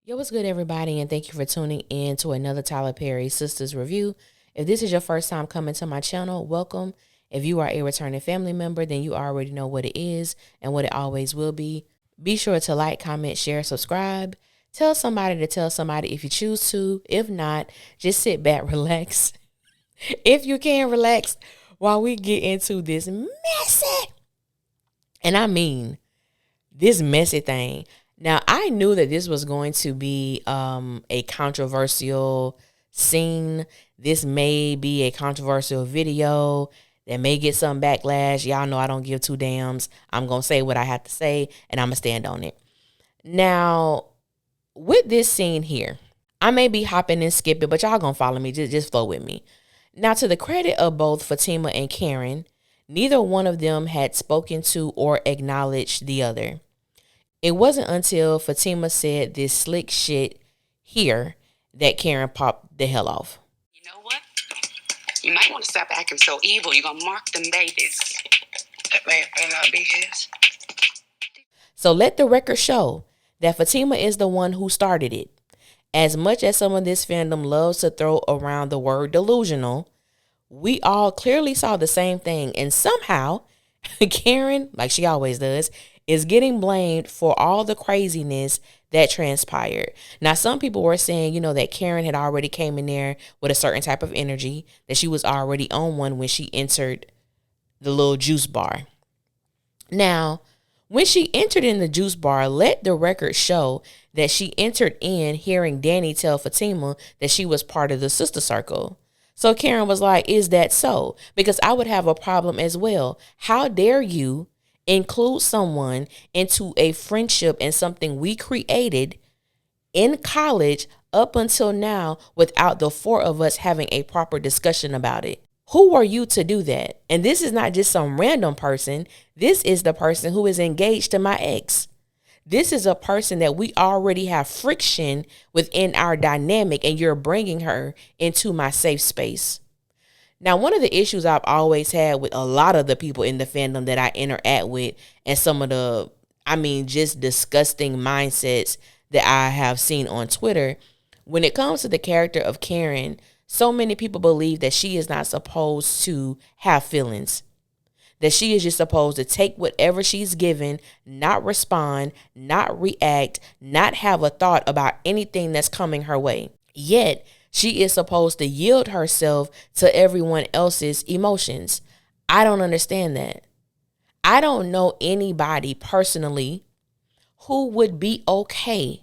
Yo, what's good, everybody, and thank you for tuning in to another Tyler Perry Sisters review. If this is your first time coming to my channel, welcome. If you are a returning family member, then you already know what it is and what it always will be. Be sure to like, comment, share, subscribe. Tell somebody to tell somebody if you choose to. If not, just sit back, relax. If you can, relax while we get into this messy, and I mean this messy thing. Now, I knew that this was going to be a controversial scene. This may be a controversial video that may get some backlash. Y'all know I don't give two damns. I'm going to say what I have to say, and I'm going to stand on it. Now, with this scene here, I may be hopping and skipping, but y'all going to follow me. Just flow with me. Now, to the credit of both Fatima and Karen, neither one of them had spoken to or acknowledged the other. It wasn't until Fatima said this slick shit here that Karen popped the hell off. You know what? You might want to stop acting so evil. You're going to mark them babies. That may not be his. So let the record show that Fatima is the one who started it. As much as some of this fandom loves to throw around the word delusional, we all clearly saw the same thing. And somehow, Karen, like she always does, is getting blamed for all the craziness that transpired. Now, some people were saying, that Karen had already came in there with a certain type of energy, that she was already on one when she entered the little juice bar. Now, when she entered in the juice bar, let the record show that she entered in hearing Danny tell Fatima that she was part of the sister circle. So Karen was like, is that so? Because I would have a problem as well. How dare you include someone into a friendship and something we created in college up until now without the four of us having a proper discussion about it? Who are you to do that? And this is not just some random person. This is the person who is engaged to my ex. This is a person that we already have friction within our dynamic, and you're bringing her into my safe space. Now, one of the issues I've always had with a lot of the people in the fandom that I interact with, and some of the, just disgusting mindsets that I have seen on Twitter, when it comes to the character of Karen, so many people believe that she is not supposed to have feelings, that she is just supposed to take whatever she's given, not respond, not react, not have a thought about anything that's coming her way. Yet, she is supposed to yield herself to everyone else's emotions. I don't understand that. I don't know anybody personally who would be okay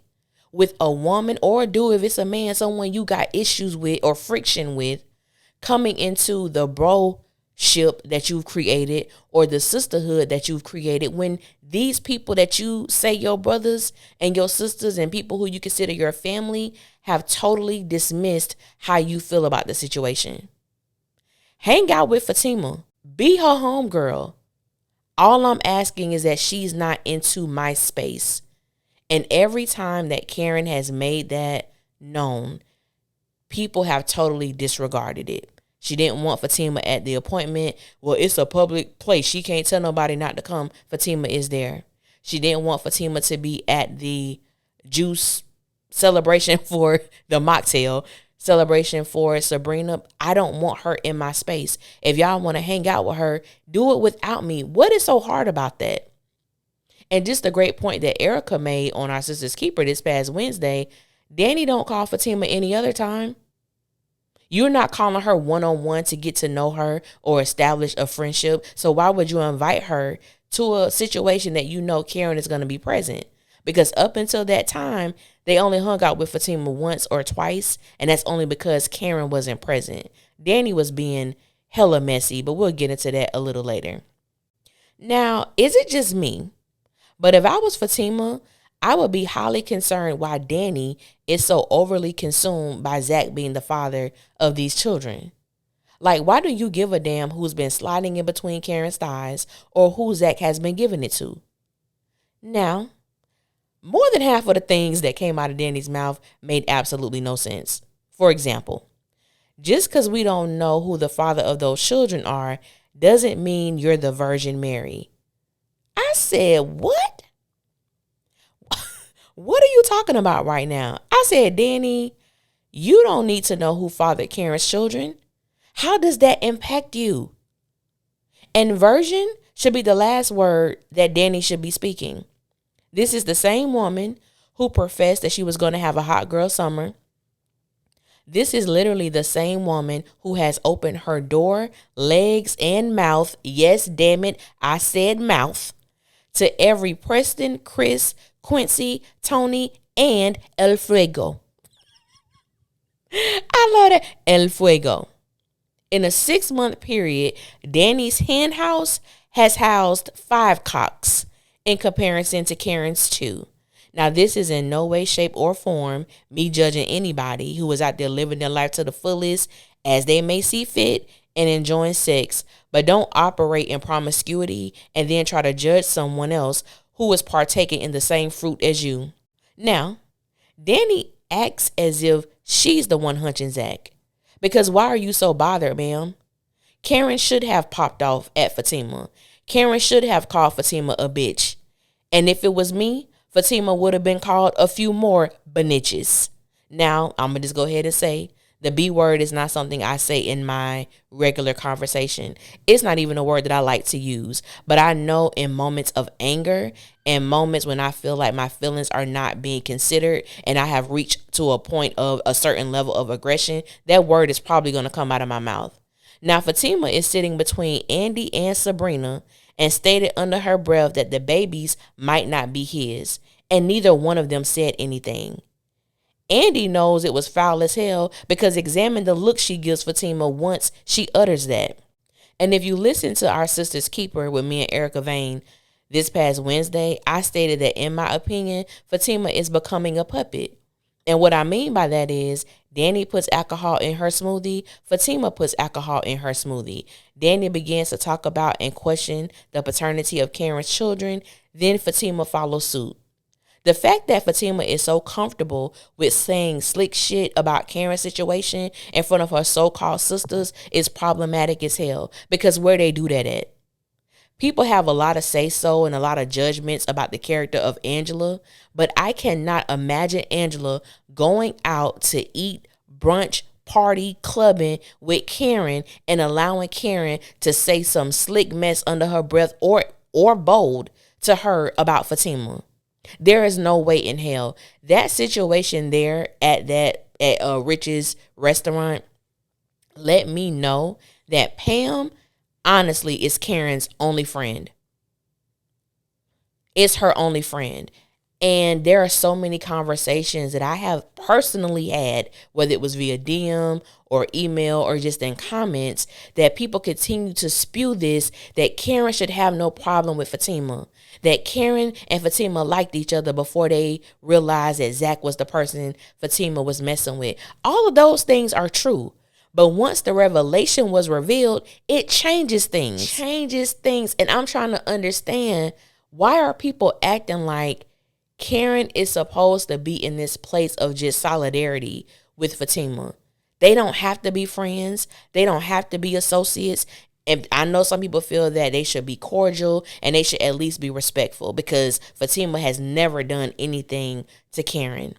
with a woman, or a dude if it's a man, someone you got issues with or friction with, coming into the broship that you've created or the sisterhood that you've created, when these people that you say your brothers and your sisters and people who you consider your family have totally dismissed how you feel about the situation. Hang out with Fatima. Be her homegirl. All I'm asking is that she's not into my space. And every time that Karen has made that known, people have totally disregarded it. She didn't want Fatima at the appointment. Well, it's a public place. She can't tell nobody not to come. Fatima is there. She didn't want Fatima to be at the juice celebration for the mocktail celebration for Sabrina. I don't want her in my space. If y'all want to hang out with her, do it without me. What is so hard about that? And just a great point that Erica made on our Sister's Keeper this past Wednesday, Danny don't call Fatima any other time. You're not calling her one-on-one to get to know her or establish a friendship. So why would you invite her to a situation that you know Karen is going to be present? Because up until that time, they only hung out with Fatima once or twice, and that's only because Karen wasn't present. Danny was being hella messy, but we'll get into that a little later. Now, is it just me? But if I was Fatima, I would be highly concerned why Danny is so overly consumed by Zach being the father of these children. Like, why do you give a damn who's been sliding in between Karen's thighs or who Zach has been giving it to? Now, more than half of the things that came out of Danny's mouth made absolutely no sense. For example, just because we don't know who the father of those children are doesn't mean you're the Virgin Mary. I said, what? What are you talking about right now? I said, Danny, you don't need to know who fathered Karen's children. How does that impact you? Inversion should be the last word that Danny should be speaking. This is the same woman who professed that she was going to have a hot girl summer. This is literally the same woman who has opened her door, legs, and mouth. Yes, damn it, I said mouth. To every Preston, Chris, Quincy, Tony, and El Fuego. I love that. El Fuego. In a 6-month period, Danny's hen house has housed 5 cocks in comparison to Karen's 2. Now, this is in no way, shape, or form me judging anybody who is out there living their life to the fullest as they may see fit and enjoying sex, but don't operate in promiscuity and then try to judge someone else who is partaking in the same fruit as you. Now, Danny acts as if she's the one hunching Zach. Because why are you so bothered, ma'am? Karen should have popped off at Fatima. Karen should have called Fatima a bitch. And if it was me, Fatima would have been called a few more bitches. Now, I'm going to just go ahead and say, the B word is not something I say in my regular conversation. It's not even a word that I like to use. But I know in moments of anger and moments when I feel like my feelings are not being considered and I have reached to a point of a certain level of aggression, that word is probably going to come out of my mouth. Now, Fatima is sitting between Andy and Sabrina and stated under her breath that the babies might not be his, and neither one of them said anything. Andy knows it was foul as hell because examine the look she gives Fatima once she utters that. And if you listen to our Sister's Keeper with me and Erica Vane this past Wednesday, I stated that in my opinion, Fatima is becoming a puppet. And what I mean by that is Danny puts alcohol in her smoothie, Fatima puts alcohol in her smoothie. Danny begins to talk about and question the paternity of Karen's children, then Fatima follows suit. The fact that Fatima is so comfortable with saying slick shit about Karen's situation in front of her so-called sisters is problematic as hell, because where they do that at? People have a lot of say-so and a lot of judgments about the character of Angela, but I cannot imagine Angela going out to eat, brunch, party, clubbing with Karen and allowing Karen to say some slick mess under her breath or bold to her about Fatima. There is no way in hell. That situation there at Rich's restaurant let me know that Pam honestly is Karen's only friend. It's her only friend. And there are so many conversations that I have personally had, whether it was via DM or email or just in comments, that people continue to spew this, that Karen should have no problem with Fatima, that Karen and Fatima liked each other before they realized that Zach was the person Fatima was messing with. All of those things are true. But once the revelation was revealed, it changes things. And I'm trying to understand, why are people acting like Karen is supposed to be in this place of just solidarity with Fatima? They don't have to be friends. They don't have to be associates. And I know some people feel that they should be cordial and they should at least be respectful because Fatima has never done anything to Karen.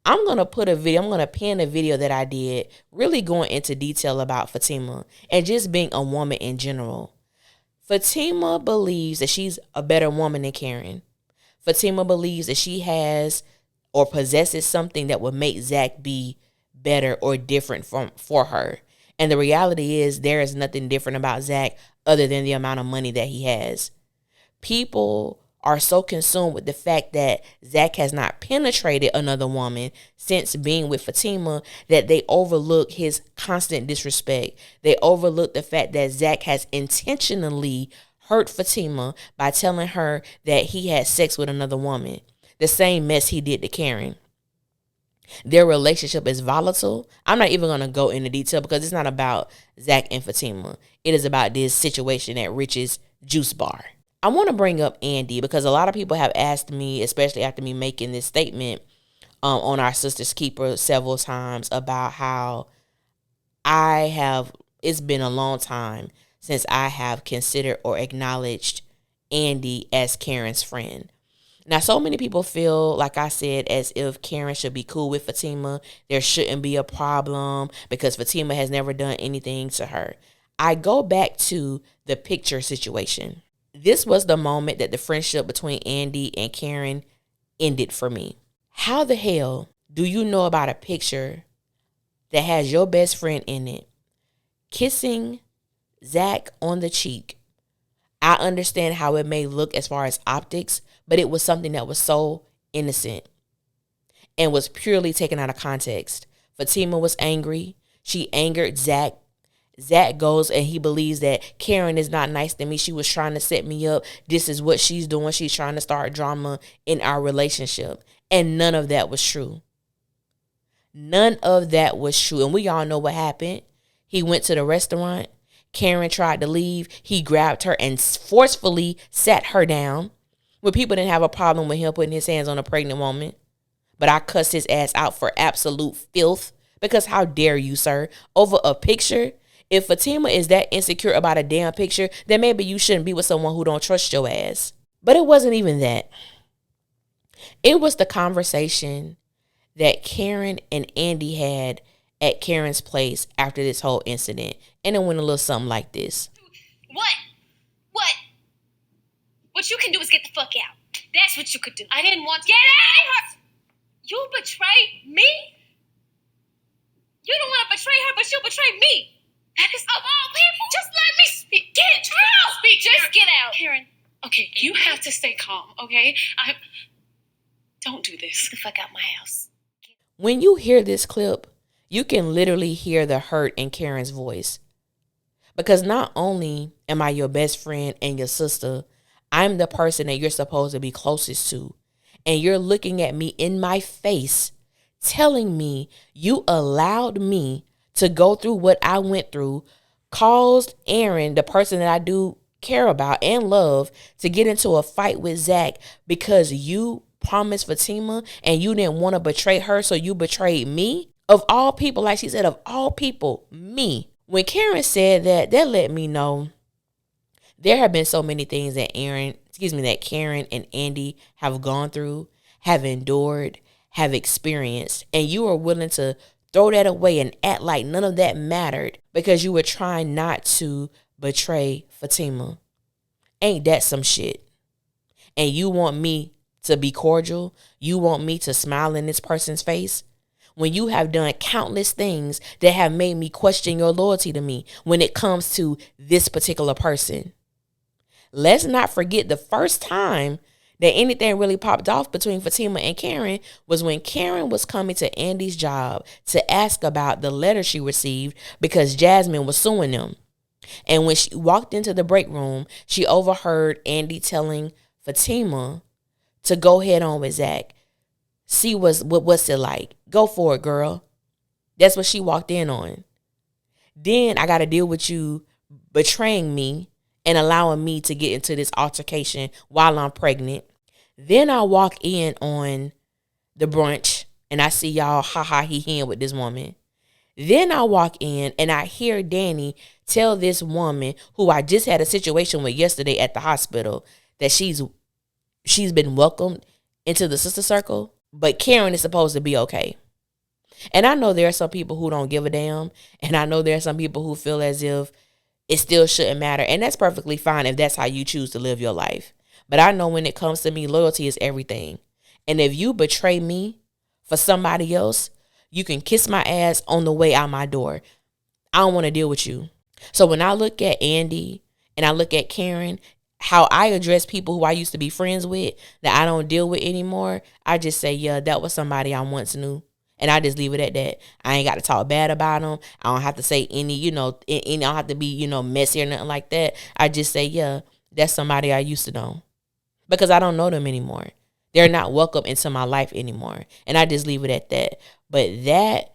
I'm going to pin a video that I did really going into detail about Fatima and just being a woman in general. Fatima believes that she's a better woman than Karen. Fatima believes that she has or possesses something that would make Zach be better or different for her. And the reality is there is nothing different about Zach other than the amount of money that he has. People are so consumed with the fact that Zach has not penetrated another woman since being with Fatima that they overlook his constant disrespect. They overlook the fact that Zach has intentionally hurt Fatima by telling her that he had sex with another woman. The same mess he did to Karen. Their relationship is volatile. I'm not even going to go into detail because it's not about Zach and Fatima. It is about this situation at Rich's Juice Bar. I want to bring up Andy because a lot of people have asked me, especially after me making this statement on our Sister's Keeper several times, about how it's been a long time since I have considered or acknowledged Andy as Karen's friend. Now, so many people feel, like I said, as if Karen should be cool with Fatima. There shouldn't be a problem because Fatima has never done anything to her. I go back to the picture situation. This was the moment that the friendship between Andy and Karen ended for me. How the hell do you know about a picture that has your best friend in it kissing Zach on the cheek? I understand how it may look as far as optics, but it was something that was so innocent and was purely taken out of context. Fatima was angry. She angered Zach. Zach goes and he believes that Karen is not nice to me. She was trying to set me up. This is what she's doing. She's trying to start drama in our relationship. And none of that was true. None of that was true. And we all know what happened. He went to the restaurant. Karen tried to leave. He grabbed her and forcefully sat her down. When people didn't have a problem with him putting his hands on a pregnant woman. But I cussed his ass out for absolute filth. Because how dare you, sir? Over a picture? If Fatima is that insecure about a damn picture, then maybe you shouldn't be with someone who don't trust your ass. But it wasn't even that. It was the conversation that Karen and Andy had at Karen's place after this whole incident. And it went a little something like this. What? What you can do is get the fuck out. That's what you could do. I didn't want to get out. You betrayed me? You don't want to betray her, but you betrayed me. That is of all people. Just let me speak. Get out. Speak. Just get out. Karen, okay, you have to stay calm, okay? Don't do this. Get the fuck out my house. When you hear this clip, you can literally hear the hurt in Karen's voice. Because not only am I your best friend and your sister, I'm the person that you're supposed to be closest to. And you're looking at me in my face, telling me you allowed me to go through what I went through, caused Aaron, the person that I do care about and love, to get into a fight with Zach because you promised Fatima and you didn't want to betray her, so you betrayed me? Of all people, like she said, of all people, me. When Karen said that, that let me know there have been so many things that Karen and Andy have gone through, have endured, have experienced, and you are willing to throw that away and act like none of that mattered because you were trying not to betray Fatima. Ain't that some shit? And you want me to be cordial? You want me to smile in this person's face? When you have done countless things that have made me question your loyalty to me when it comes to this particular person. Let's not forget the first time that anything really popped off between Fatima and Karen was when Karen was coming to Andy's job to ask about the letter she received because Jasmine was suing them. And when she walked into the break room, she overheard Andy telling Fatima to go head on with Zach. See what's it like. Go for it, girl. That's what she walked in on. Then I got to deal with you betraying me and allowing me to get into this altercation while I'm pregnant. Then I walk in on the brunch and I see y'all he with this woman. Then I walk in and I hear Danny tell this woman who I just had a situation with yesterday at the hospital that she's been welcomed into the sister circle, but Karen is supposed to be okay. And I know there are some people who don't give a damn, and I know there are some people who feel as if it still shouldn't matter, and that's perfectly fine if that's how you choose to live your life. But I know when it comes to me, loyalty is everything. And if you betray me for somebody else, you can kiss my ass on the way out my door. I don't want to deal with you. So when I look at Andy and I look at Karen, how I address people who I used to be friends with that I don't deal with anymore, I just say, yeah, that was somebody I once knew. And I just leave it at that. I ain't got to talk bad about them. I don't have to say any, I don't have to be, messy or nothing like that. I just say, yeah, that's somebody I used to know. Because I don't know them anymore. They're not welcome into my life anymore. And I just leave it at that. But that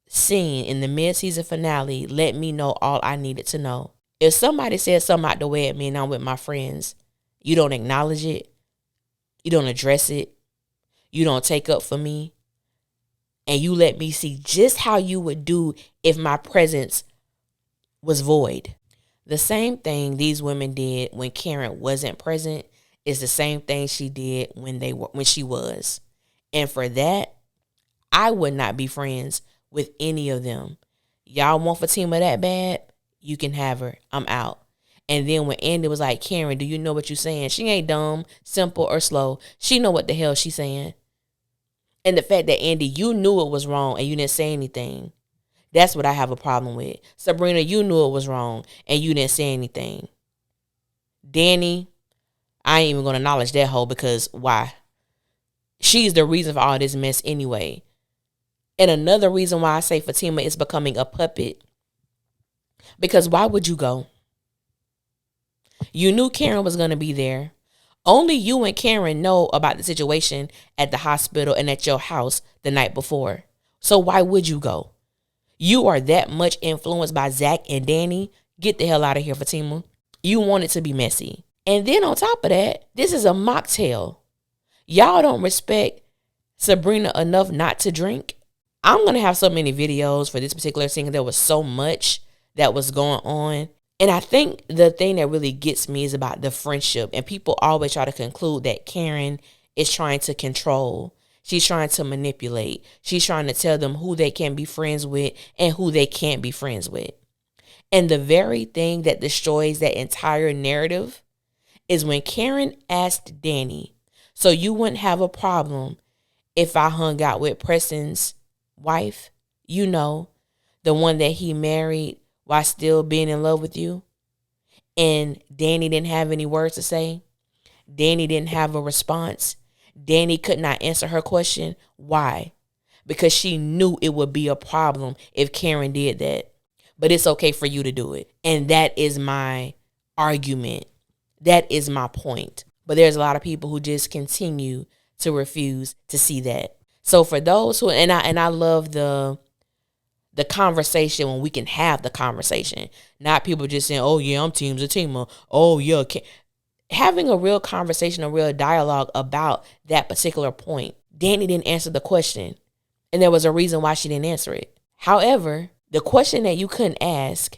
scene in the mid-season finale let me know all I needed to know. If somebody says something out the way at me and I'm with my friends, you don't acknowledge it. You don't address it. You don't take up for me. And you let me see just how you would do if my presence was void. The same thing these women did when Karen wasn't present is the same thing she did when she was. And for that, I would not be friends with any of them. Y'all want Fatima that bad? You can have her. I'm out. And then when Andy was like, Karen, do you know what you're saying? She ain't dumb, simple, or slow. She know what the hell she's saying. And the fact that, Andy, you knew it was wrong and you didn't say anything. That's what I have a problem with. Sabrina, you knew it was wrong and you didn't say anything. Danny, I ain't even going to acknowledge that hoe because why? She's the reason for all this mess anyway. And another reason why I say Fatima is becoming a puppet. Because why would you go? You knew Karen was going to be there. Only you and Karen know about the situation at the hospital and at your house the night before. So why would you go? You are that much influenced by Zach and Danny. Get the hell out of here, Fatima. You want it to be messy. And then on top of that, this is a mocktail. Y'all don't respect Sabrina enough not to drink. I'm going to have so many videos for this particular scene. There was so much that was going on. And I think the thing that really gets me is about the friendship. And people always try to conclude that Karen is trying to control. She's trying to manipulate. She's trying to tell them who they can be friends with and who they can't be friends with. And the very thing that destroys that entire narrative is when Karen asked Danny, so you wouldn't have a problem if I hung out with Preston's wife, you know, the one that he married while still being in love with you? And Danny didn't have any words to say. Danny didn't have a response. Danny could not answer her question. Why? Because she knew it would be a problem if Karen did that. But it's okay for you to do it. And that is my argument. That is my point. But there's a lot of people who just continue to refuse to see that. So for those who, and I love the conversation when we can have the conversation. Not people just saying, oh yeah, I'm team Zatima. Oh yeah. Having a real conversation, a real dialogue about that particular point. Danny didn't answer the question. And there was a reason why she didn't answer it. However, the question that you couldn't ask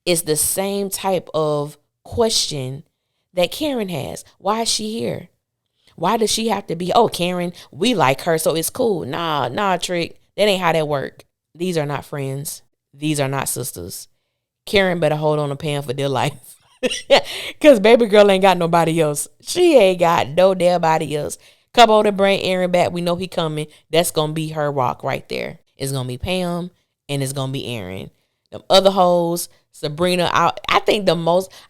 is the same type of question that Karen has. Why is she here? Why does she have to be, oh, Karen, we like her, so it's cool. Nah, Trick. That ain't how that work. These are not friends. These are not sisters. Karen better hold on to Pam for dear life. Because baby girl ain't got nobody else. She ain't got no damn body else. Come on and bring Aaron back. We know he coming. That's going to be her rock right there. It's going to be Pam and it's going to be Aaron. Them other hoes, Sabrina,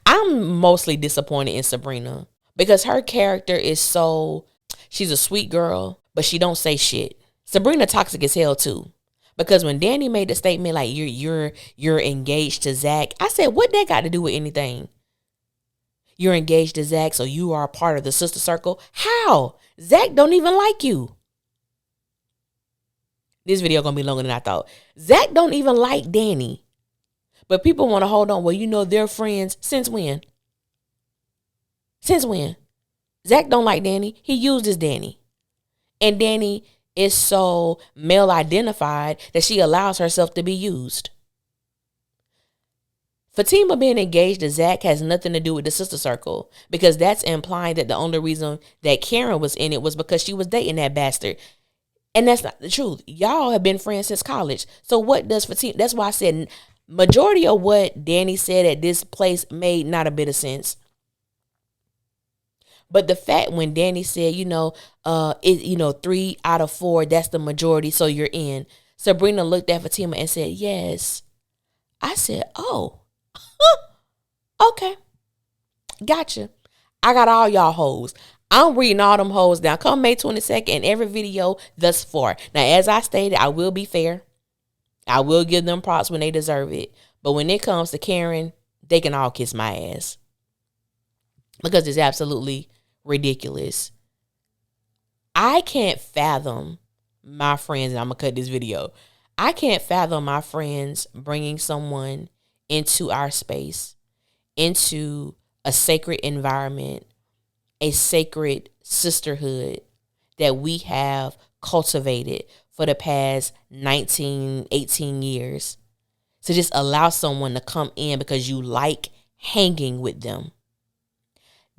I'm mostly disappointed in Sabrina. Because her character is she's a sweet girl, but she don't say shit. Sabrina toxic as hell too. Because when Danny made the statement like you're engaged to Zach, I said, what that got to do with anything? You're engaged to Zach, so you are a part of the sister circle. How? Zach don't even like you. This video gonna be longer than I thought. Zach don't even like Danny. But people want to hold on. Well, you know they're friends. Since when? Since when? Zach don't like Danny. He used his Danny. And Danny is so male identified that she allows herself to be used. Fatima being engaged to Zach has nothing to do with the sister circle, because that's implying that the only reason that Karen was in it was because she was dating that bastard. And that's not the truth. Y'all have been friends since college. So what does Fatima, that's why I said majority of what Danny said at this place made not a bit of sense. But the fact when Danny said, 3 out of 4, that's the majority, so you're in. Sabrina looked at Fatima and said, yes. I said, oh, okay. Gotcha. I got all y'all hoes. I'm reading all them hoes down. Come May 22nd in every video thus far. Now, as I stated, I will be fair. I will give them props when they deserve it. But when it comes to Karen, they can all kiss my ass. Because it's absolutely ridiculous. I can't fathom my friends, and I'm going to cut this video. I can't fathom my friends bringing someone into our space, into a sacred environment, a sacred sisterhood that we have cultivated for the past 19, 18 years. To just allow someone to come in because you like hanging with them.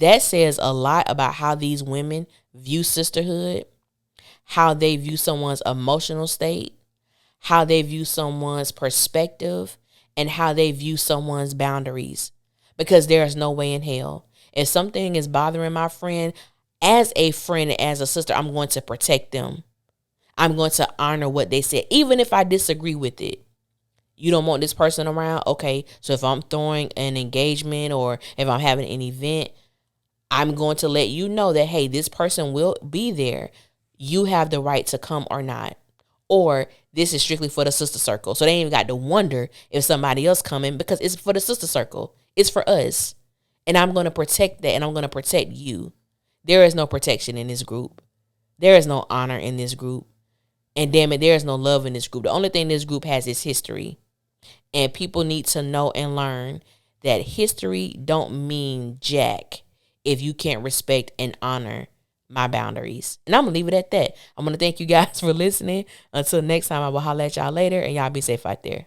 That says a lot about how these women view sisterhood, how they view someone's emotional state, how they view someone's perspective, and how they view someone's boundaries. Because there is no way in hell. If something is bothering my friend, as a friend and as a sister, I'm going to protect them. I'm going to honor what they said, even if I disagree with it. You don't want this person around? Okay, so if I'm throwing an engagement or if I'm having an event, I'm going to let you know that, hey, this person will be there. You have the right to come or not. Or this is strictly for the sister circle. So they ain't even got to wonder if somebody else coming, because it's for the sister circle. It's for us. And I'm going to protect that, and I'm going to protect you. There is no protection in this group. There is no honor in this group. And damn it, there is no love in this group. The only thing this group has is history. And people need to know and learn that history don't mean jack if you can't respect and honor my boundaries. And I'm going to leave it at that. I'm going to thank you guys for listening. Until next time, I will holler at y'all later, and y'all be safe out there.